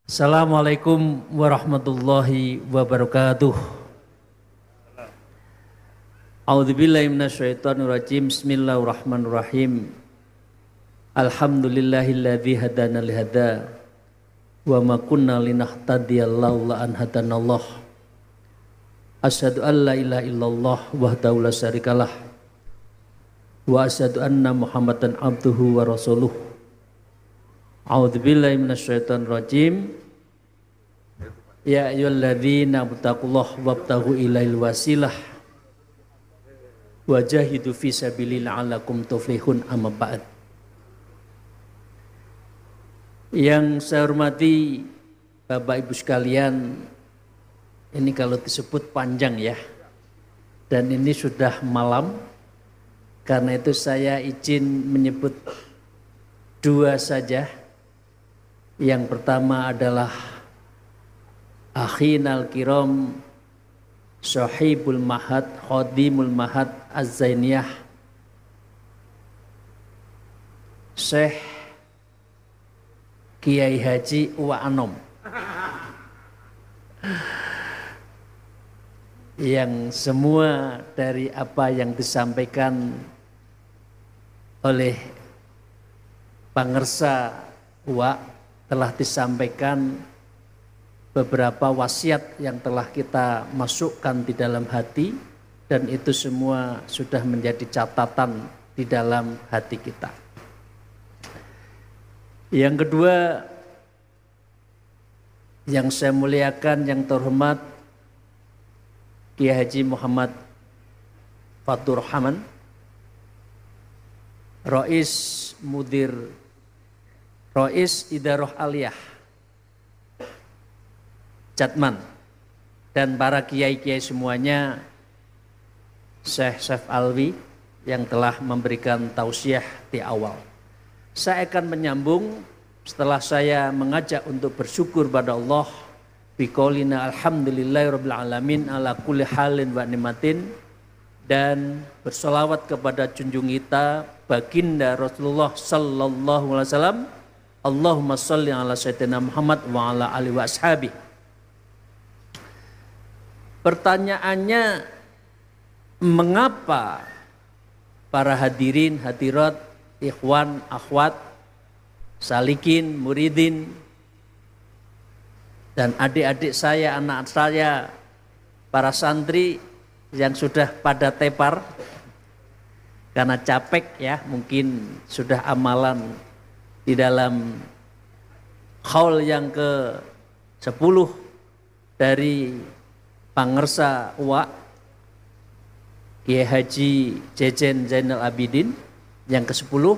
Assalamualaikum warahmatullahi wabarakatuh. A'udzubillahi minasyaitonirrajim. Bismillahirrahmanirrahim. Alhamdulillahilladzi hadana lihada wa ma kunna linahtadiya laula an hadanallah. Asyhadu an la ilaha illallah wahdahu la syarikalah wa asyhadu anna Muhammadan abduhu wa rasuluh. A'udzubillahi minasyaitonirrajim. Ya ayyuhalladzina taqullaha wabtaghu ilaihil wasilah wajahidu fi sabilillah la'allakum tuflihun, amma ba'd. Yang saya hormati Bapak Ibu sekalian, ini kalau disebut panjang ya, dan ini sudah malam, karena itu saya izin menyebut dua saja. Yang pertama adalah Akhinal Kiram Sahibul Mahad Khadimul Mahad Az-Zainiyah Syekh Kiai Haji Uwa Anom, yang semua dari apa yang disampaikan oleh Pangersa Uwa telah disampaikan, beberapa wasiat yang telah kita masukkan di dalam hati, dan itu semua sudah menjadi catatan di dalam hati kita. Yang kedua, yang saya muliakan, yang terhormat Kiai Haji Muhammad Fatur Rahman, Rais Idarah Aliyah Jatman, dan para kiai-kiai semuanya, Syekh Alwi yang telah memberikan tausiah di awal. Saya akan menyambung setelah saya mengajak untuk bersyukur pada Allah biqaulina alhamdulillahirabbil alamin ala kulli halin wa nimatin, dan bersolawat kepada junjung kita baginda Rasulullah sallallahu alaihi wasallam. Allahumma sholli ala sayyidina Muhammad wa ala alihi wa ashabi. Pertanyaannya, mengapa para hadirin, hadirat, ikhwan, akhwat, salikin, muridin, dan adik-adik saya, anak saya, para santri yang sudah pada tepar karena capek ya, mungkin sudah amalan di dalam haul yang ke-10 dari Pangersa Uwa Kiai Haji Jejen Zainal Abidin yang ke-10,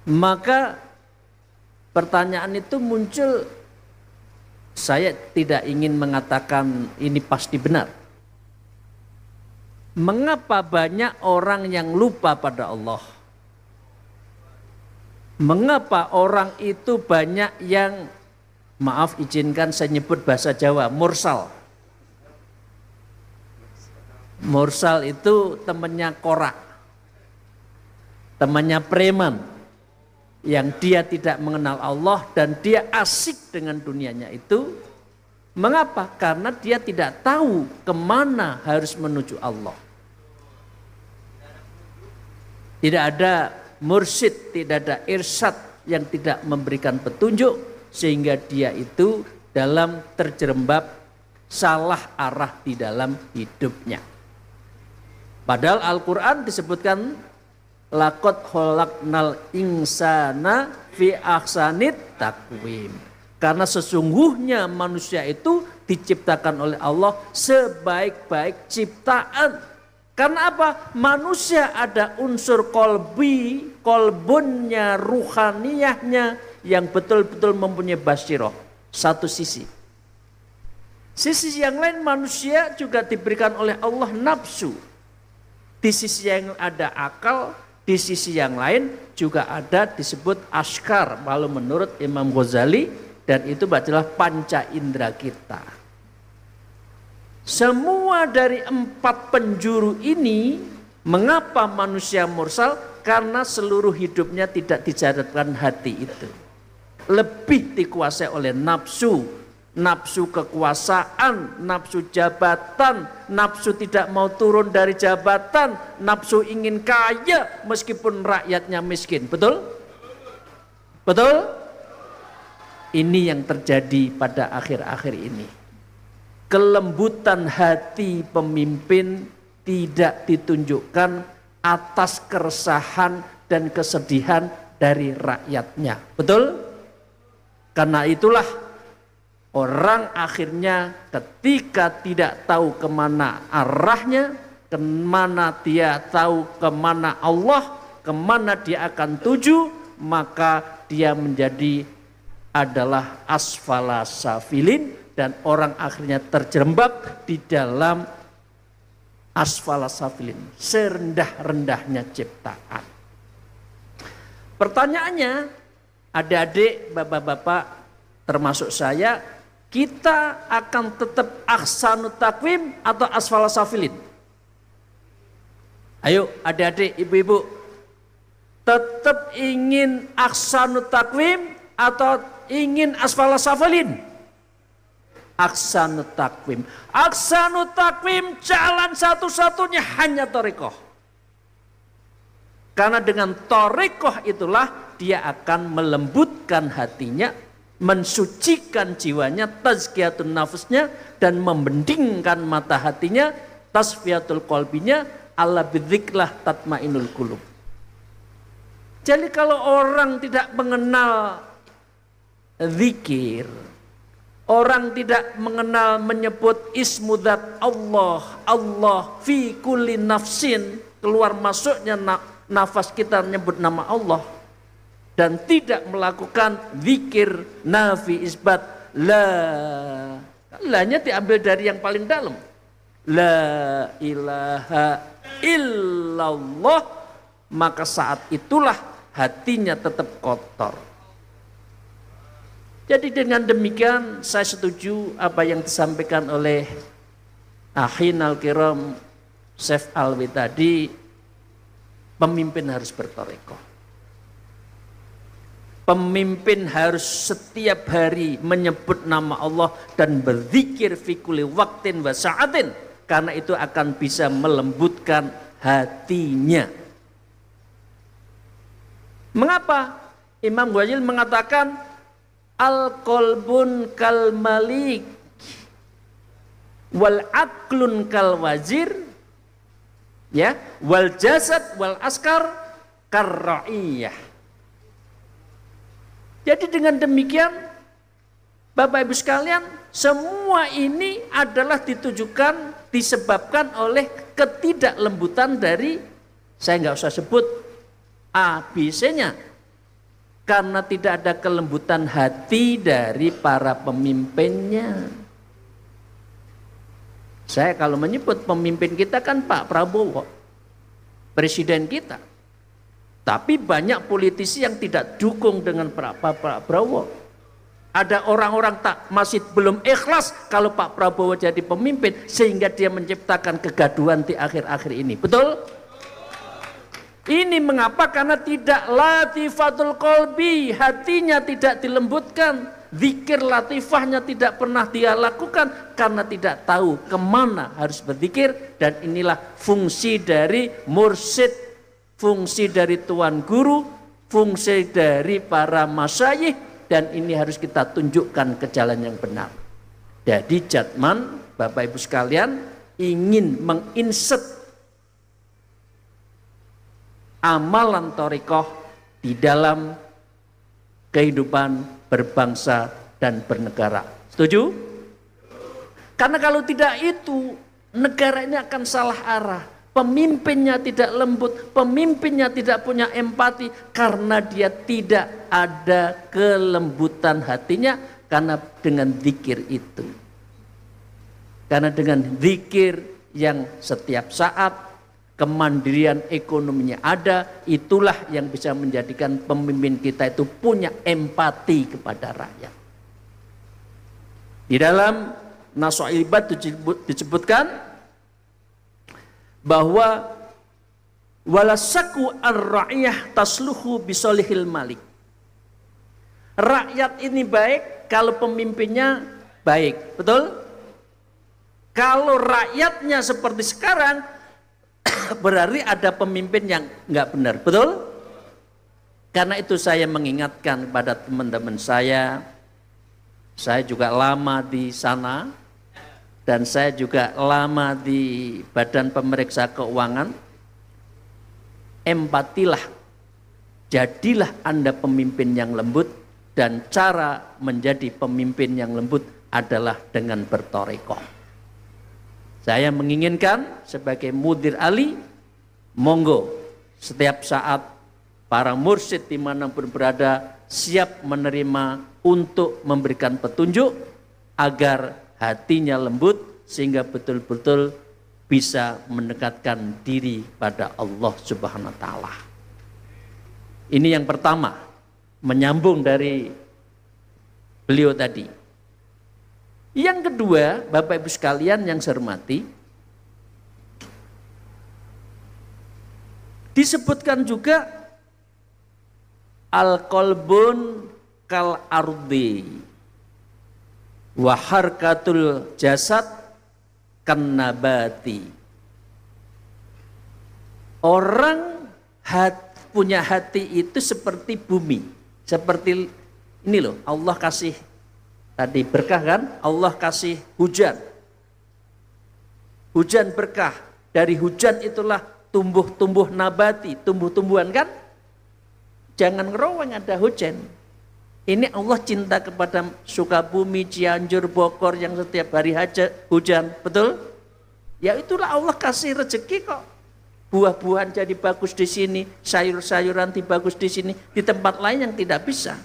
maka pertanyaan itu muncul. Saya tidak ingin mengatakan ini pasti benar. Mengapa banyak orang yang lupa pada Allah? Mengapa orang itu banyak yang, maaf izinkan saya nyebut bahasa Jawa, mursal. Mursal itu temannya korak, temannya preman, yang dia tidak mengenal Allah dan dia asik dengan dunianya itu. Mengapa? Karena dia tidak tahu kemana harus menuju Allah. Tidak ada mursyid, tidak ada irsyad yang tidak memberikan petunjuk, sehingga dia itu dalam terjerembab salah arah di dalam hidupnya. Padahal Al-Quran disebutkan laqad khalaqnal insana fi ahsanit taqwim. Karena sesungguhnya manusia itu diciptakan oleh Allah sebaik-baik ciptaan. Karena apa? Manusia ada unsur kolbunnya, ruhaniyahnya yang betul-betul mempunyai basyirah. Satu sisi. Sisi yang lain, manusia juga diberikan oleh Allah nafsu. Di sisi yang ada akal, di sisi yang lain juga ada disebut askar, kalau menurut Imam Ghazali, dan itu adalah panca indera kita. Semua dari 4 penjuru ini, mengapa manusia mursal? Karena seluruh hidupnya tidak dijaratkan hati itu. lebih dikuasai oleh nafsu. Nafsu kekuasaan, nafsu jabatan, nafsu tidak mau turun dari jabatan, nafsu ingin kaya meskipun rakyatnya miskin. Betul? Betul? Ini yang terjadi pada akhir-akhir ini. Kelembutan hati pemimpin tidak ditunjukkan atas keresahan dan kesedihan dari rakyatnya. Betul? Karena itulah orang akhirnya ketika tidak tahu kemana arahnya, kemana dia tahu kemana Allah, kemana dia akan tuju, maka dia menjadi adalah asfala safilin dan orang akhirnya terjerembab di dalam asfala safilin, serendah-rendahnya ciptaan. Pertanyaannya, adik-adik, bapak-bapak, termasuk saya, kita akan tetap ahsanut takwim atau asfala safilin? Ayo adik-adik, ibu-ibu, tetap ingin ahsanut takwim atau ingin asfala safilin? Ahsanut takwim. Ahsanut takwim jalan satu-satunya hanya thariqah. Karena dengan thariqah itulah dia akan melembutkan hatinya, mensucikan jiwanya, tazkiyatun nafsnya, dan membendingkan mata hatinya, tasfiyatul qalbinya, ala bidziklah tatmainul qulub. Jadi kalau orang tidak mengenal zikir, orang tidak mengenal menyebut ismudzat Allah, Allah fi kulli nafsin, keluar masuknya nafas kita menyebut nama Allah, dan tidak melakukan zikir nafi isbat la-nya diambil dari yang paling dalam, la ilaha illallah, maka saat itulah hatinya tetap kotor. Jadi dengan demikian saya setuju apa yang disampaikan oleh Akhin Al-Kiram Syekh Alwi tadi, pemimpin harus berthariqah. Pemimpin harus setiap hari menyebut nama Allah dan berzikir fi kulli waqtin wa sa'atin, karena itu akan bisa melembutkan hatinya. Mengapa Imam Ghazali mengatakan al-qalbun kal malik wal aqlun kal wazir, ya, wal jasad wal askar kar ra'iyah. Jadi dengan demikian Bapak Ibu sekalian, semua ini adalah ditujukan, disebabkan oleh ketidaklembutan dari, saya nggak usah sebut ABC-nya, karena tidak ada kelembutan hati dari para pemimpinnya. Saya kalau menyebut pemimpin kita kan Pak Prabowo, presiden kita. Tapi banyak politisi yang tidak dukung dengan Pak Prabowo. Ada orang-orang masih belum ikhlas kalau Pak Prabowo jadi pemimpin, sehingga dia menciptakan kegaduhan di akhir-akhir ini. Betul? Ini mengapa? Karena tidak latifatul qalbi, hatinya tidak dilembutkan, zikir latifahnya tidak pernah dia lakukan karena tidak tahu kemana harus berzikir. Dan inilah fungsi dari mursyid, fungsi dari tuan guru, fungsi dari para masyayikh, dan ini harus kita tunjukkan ke jalan yang benar. Jadi Jatman, Bapak Ibu sekalian, ingin menginsert amalan thariqah di dalam kehidupan berbangsa dan bernegara. Setuju? Karena kalau tidak itu, negara ini akan salah arah. Pemimpinnya tidak lembut, pemimpinnya tidak punya empati, karena dia tidak ada kelembutan hatinya, karena dengan zikir itu. Karena dengan zikir yang setiap saat, kemandirian ekonominya ada, itulah yang bisa menjadikan pemimpin kita itu punya empati kepada rakyat. Di dalam Naso'il Ibad disebutkan bahwa walasaku ar-ra'iyah tasluhu bisolihil malik. Rakyat ini baik kalau pemimpinnya baik, betul? Kalau rakyatnya seperti sekarang, berarti ada pemimpin yang nggak benar, betul? Karena itu saya mengingatkan kepada teman-teman saya juga lama di sana, dan saya juga lama di Badan Pemeriksa Keuangan. Empatilah, jadilah Anda pemimpin yang lembut, dan cara menjadi pemimpin yang lembut adalah dengan bertorekoh. Saya menginginkan sebagai mudir ali, monggo setiap saat para mursyid dimanapun berada siap menerima untuk memberikan petunjuk agar hatinya lembut sehingga betul-betul bisa mendekatkan diri pada Allah Subhanahu wa taala. Ini yang pertama, menyambung dari beliau tadi. Yang kedua, Bapak Ibu sekalian yang saya hormati, disebutkan juga al-qalbun kal ardi wa harkatul jasad kan nabati. Orang punya hati itu seperti bumi, seperti ini loh, Allah kasih tadi berkah kan, Allah kasih hujan berkah, dari hujan itulah tumbuh nabati, tumbuh-tumbuhan kan. Jangan ngeroweng ada hujan. Ini Allah cinta kepada Sukabumi, Cianjur, Bogor yang setiap hari hujan, betul? Ya itulah Allah kasih rezeki kok. Buah-buahan jadi bagus di sini, sayur-sayuran bagus di sini, di tempat lain yang tidak bisa.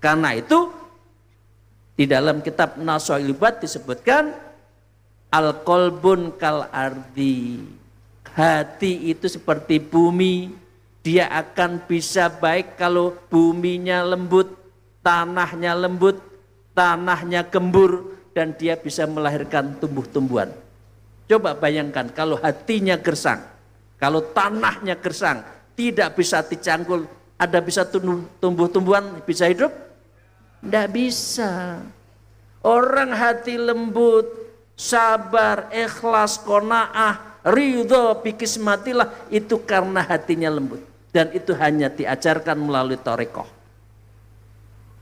Karena itu di dalam kitab Nasoil Ibad disebutkan al-qalbun kal ardi. Hati itu seperti bumi, dia akan bisa baik kalau buminya lembut, tanahnya lembut, tanahnya gembur, dan dia bisa melahirkan tumbuh-tumbuhan. Coba bayangkan kalau hatinya gersang, kalau tanahnya gersang, tidak bisa dicangkul, ada bisa tumbuh-tumbuhan bisa hidup? Tidak bisa. Orang hati lembut, sabar, ikhlas, qanaah, ridho, bikismatillah, itu karena hatinya lembut. Dan itu hanya diajarkan melalui thariqah.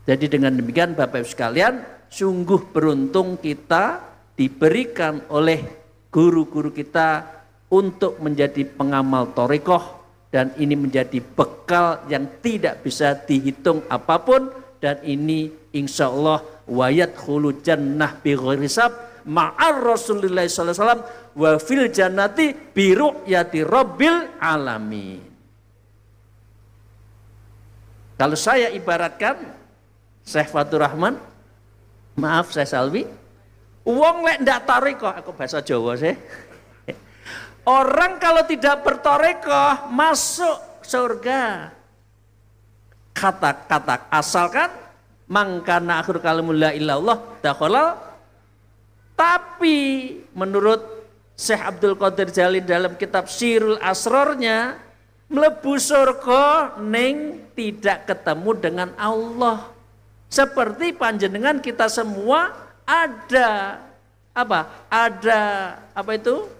Jadi dengan demikian Bapak Ibu sekalian, sungguh beruntung kita diberikan oleh guru-guru kita untuk menjadi pengamal thariqah, dan ini menjadi bekal yang tidak bisa dihitung apapun, dan ini insya Allah wayat khulu jannah bi ghairi hisab ma'ar Rasulullah sallallahu alaihi wasallam wa fil jannati bi ru'yati rabbil alamin. Kalau saya ibaratkan Syekh Fatur Rahman, maaf saya Salwi, wong lek ndak thariqah, aku bahasa Jawa sih. Orang kalau tidak berthariqah masuk surga. Kata-kata asalkan mangkana akhir kalimul la ilallah dakhala. Tapi menurut Syekh Abdul Qadir Jalil dalam kitab Sirul Asrornya, mlebu surga ning tidak ketemu dengan Allah. Seperti panjenengan kita semua ada apa? Ada apa itu?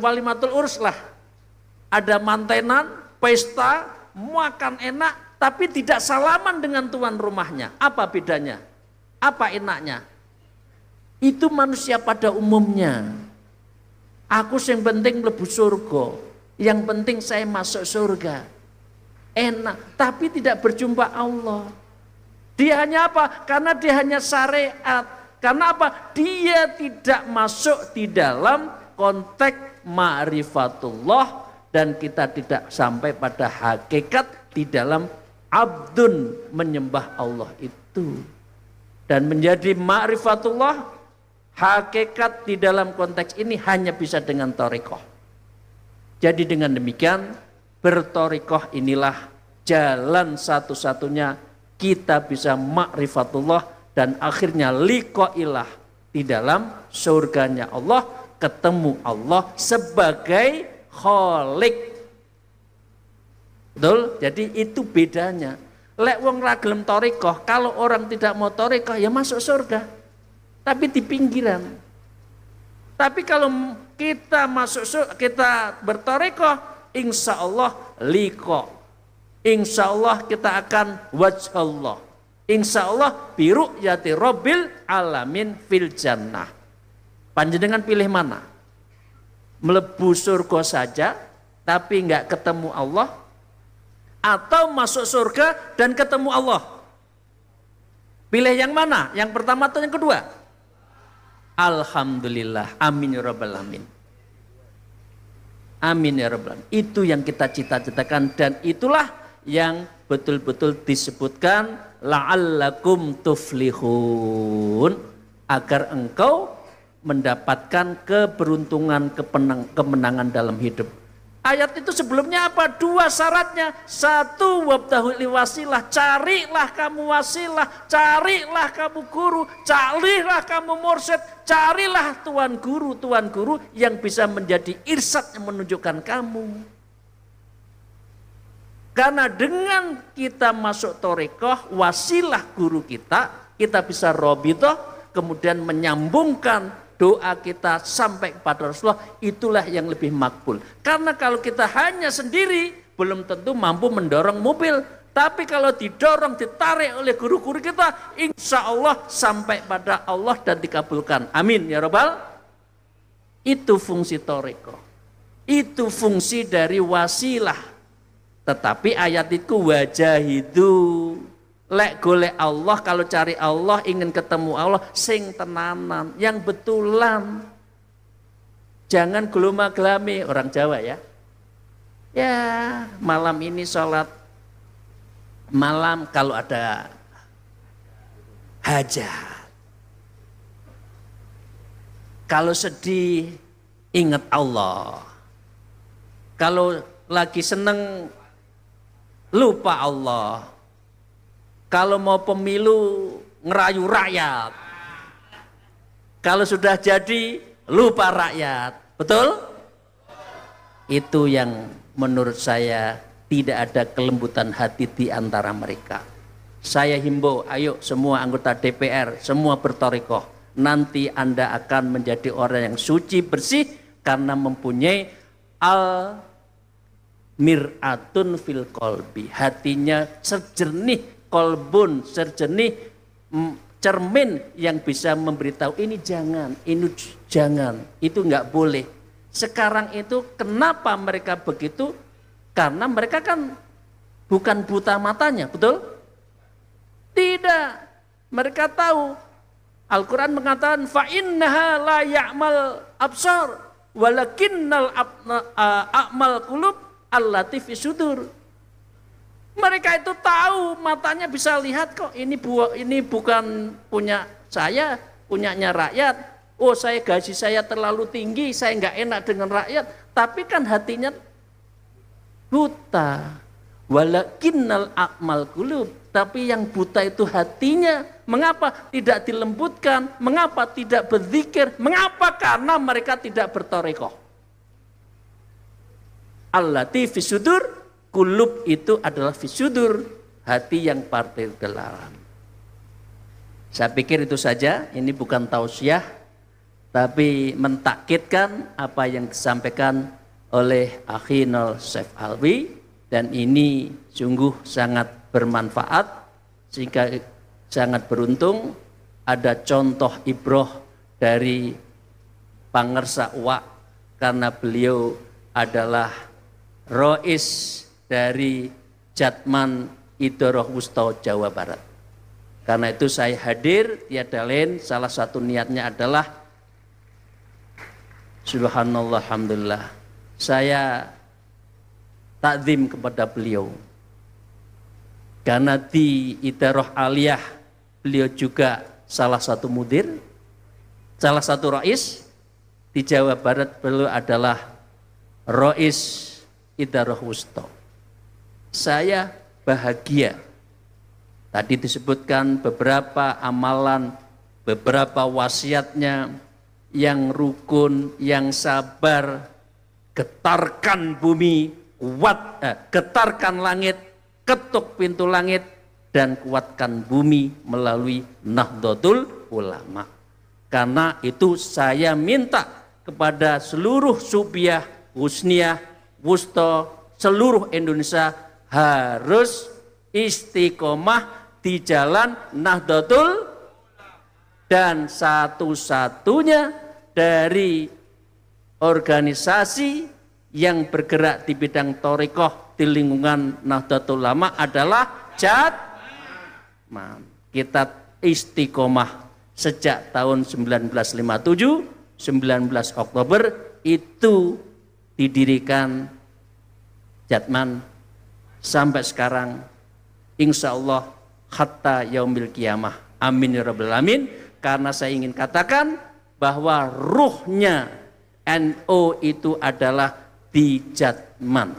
Walimatul urs lah. Ada mantenan, pesta, makan enak, tapi tidak salaman dengan tuan rumahnya. Apa bedanya? Apa enaknya? Itu manusia pada umumnya. Aku yang penting mlebu surga, yang penting saya masuk surga. Enak, tapi tidak berjumpa Allah. Dia hanya apa? Karena dia hanya syariat. Karena apa? Dia tidak masuk di dalam konteks ma'rifatullah, dan kita tidak sampai pada hakikat di dalam abdun menyembah Allah itu. Dan menjadi ma'rifatullah, hakikat di dalam konteks ini hanya bisa dengan thariqah. Jadi dengan demikian berthariqah inilah jalan satu-satunya kita bisa ma'rifatullah, dan akhirnya liqailah di dalam surganya Allah, ketemu Allah sebagai Khalik. Betul? Jadi itu bedanya. Lek wong ra gelem thariqah, kalau orang tidak mau thariqah ya masuk surga. Tapi di pinggiran. Tapi kalau kita masuk surga, kita berthariqah, insya Allah liqa. Insya Allah kita akan wajh Allah. Insya Allah biru'yati rabbil alamin fil jannah. Panjenengan pilih mana? Melebu surga saja tapi enggak ketemu Allah, atau masuk surga dan ketemu Allah? Pilih yang mana? Yang pertama atau yang kedua? Alhamdulillah, amin ya rabbal alamin. Amin ya rabbal alamin. Itu yang kita cita-citakan dan itulah yang betul-betul disebutkan la'allakum tuflihun, agar engkau mendapatkan keberuntungan, kemenangan dalam hidup. Ayat itu sebelumnya apa? Dua syaratnya. Satu, wabtahul wasilah, carilah kamu wasilah, carilah kamu guru, carilah kamu mursyid, carilah tuan guru yang bisa menjadi irsyad yang menunjukkan kamu. Karena dengan kita masuk thariqah, wasilah guru kita bisa robitoh, kemudian menyambungkan doa kita sampai kepada Rasulullah, itulah yang lebih makbul. Karena kalau kita hanya sendiri, belum tentu mampu mendorong mobil. Tapi kalau didorong, ditarik oleh guru-guru kita, insya Allah sampai pada Allah dan dikabulkan. Amin ya Rabbal. Itu fungsi thariqah. Itu fungsi dari wasilah. Tetapi ayat itu wajahidu, lek golek Allah, kalau cari Allah, ingin ketemu Allah, sing tenanan, yang betulan. Jangan geloma-gelami, orang Jawa ya. Ya, malam ini sholat malam kalau ada hajat. Kalau sedih, ingat Allah. Kalau lagi seneng, lupa Allah. Kalau mau pemilu, ngerayu rakyat. Kalau sudah jadi, lupa rakyat. Betul? Itu yang menurut saya tidak ada kelembutan hati di antara mereka. Saya himbau, ayo semua anggota DPR, semua berthariqah. Nanti Anda akan menjadi orang yang suci, bersih, karena mempunyai mir'atun fil qalbi, hatinya sejernih, kolbun sejernih, cermin yang bisa memberitahu ini jangan, ini jangan, itu enggak boleh. Sekarang itu kenapa mereka begitu? Karena mereka kan bukan buta matanya, betul? Tidak, mereka tahu. Al-Quran mengatakan fa innaha la ya'mal absar walakinnal a'mal qulub allati fi sudur. Mereka itu tahu, matanya bisa lihat kok, ini bukan punya saya, punyanya rakyat. Oh, gaji saya terlalu tinggi, saya enggak enak dengan rakyat. Tapi kan hatinya buta. Walakinnal a'mal qulub. Tapi yang buta itu hatinya. Mengapa tidak dilembutkan? Mengapa tidak berzikir? Mengapa? Karena mereka tidak berthariqah. Allati fi sudur, qulub itu adalah fi sudur, hati yang partai dalam. Saya pikir itu saja, ini bukan tausiah, tapi mentakkidkan apa yang disampaikan oleh Akhinul Syekh Alwi, dan ini sungguh sangat bermanfaat, sehingga sangat beruntung ada contoh ibroh dari pangersa Uwak, karena beliau adalah Rois dari Jatman Idoroh Wusto Jawa Barat. Karena itu saya hadir, tiada lain, salah satu niatnya adalah subhanallah, alhamdulillah, saya takzim kepada beliau. Karena di Idoroh Aliyah beliau juga salah satu mudir, salah satu rois di Jawa Barat. Beliau adalah rois Idoroh Wusto. Saya bahagia. Tadi disebutkan beberapa amalan, beberapa wasiatnya yang rukun, yang sabar, getarkan bumi, getarkan langit, ketuk pintu langit, dan kuatkan bumi melalui Nahdlatul Ulama. Karena itu saya minta kepada seluruh Supiah, Husniyah, Wusto, seluruh Indonesia harus istiqomah di jalan Nahdlatul, dan satu-satunya dari organisasi yang bergerak di bidang thariqah di lingkungan Nahdlatul Ulama adalah Jatman. Kita istiqomah sejak tahun 1957, 19 Oktober itu didirikan Jatman sampai sekarang, insya Allah hatta yaumil qiyamah. Amin ya rabbal alamin. Karena saya ingin katakan bahwa ruhnya NU itu adalah di Jatman.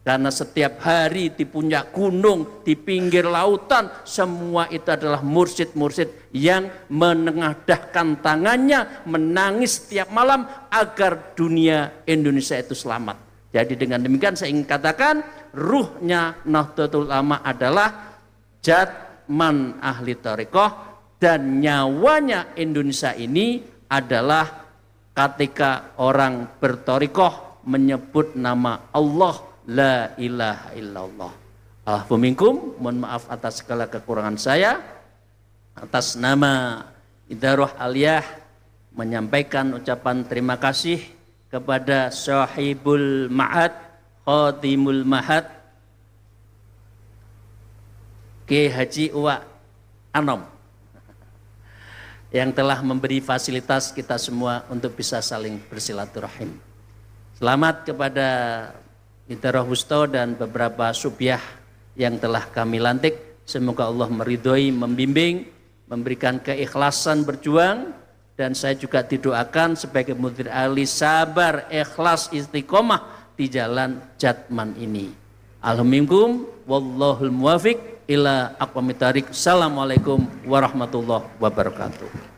Karena setiap hari di puncak gunung, di pinggir lautan, semua itu adalah mursyid-mursyid yang menengadahkan tangannya, menangis setiap malam agar dunia Indonesia itu selamat. Jadi dengan demikian saya ingin katakan ruhnya Nahdlatul Ulama adalah Jatman ahli thariqah, dan nyawanya Indonesia ini adalah ketika orang berthariqah menyebut nama Allah, la ilaha illallah. Alhamdulillah, mohon maaf atas segala kekurangan saya. Atas nama Idarah Aliyah menyampaikan ucapan terima kasih kepada Sahibul Ma'ad, Khatimul Mahad, Kiai Haji Uwa Anom, yang telah memberi fasilitas kita semua untuk bisa saling bersilaturahim. Selamat kepada Idarah Wusto dan beberapa subyah yang telah kami lantik. Semoga Allah meridhoi, membimbing, memberikan keikhlasan berjuang, dan saya juga didoakan sebagai mudir ali sabar, ikhlas, istiqomah di jalan Jatman ini. Alhamdulillah, wallahul muwafiq ila aqwamit thariq. Assalamualaikum warahmatullahi wabarakatuh.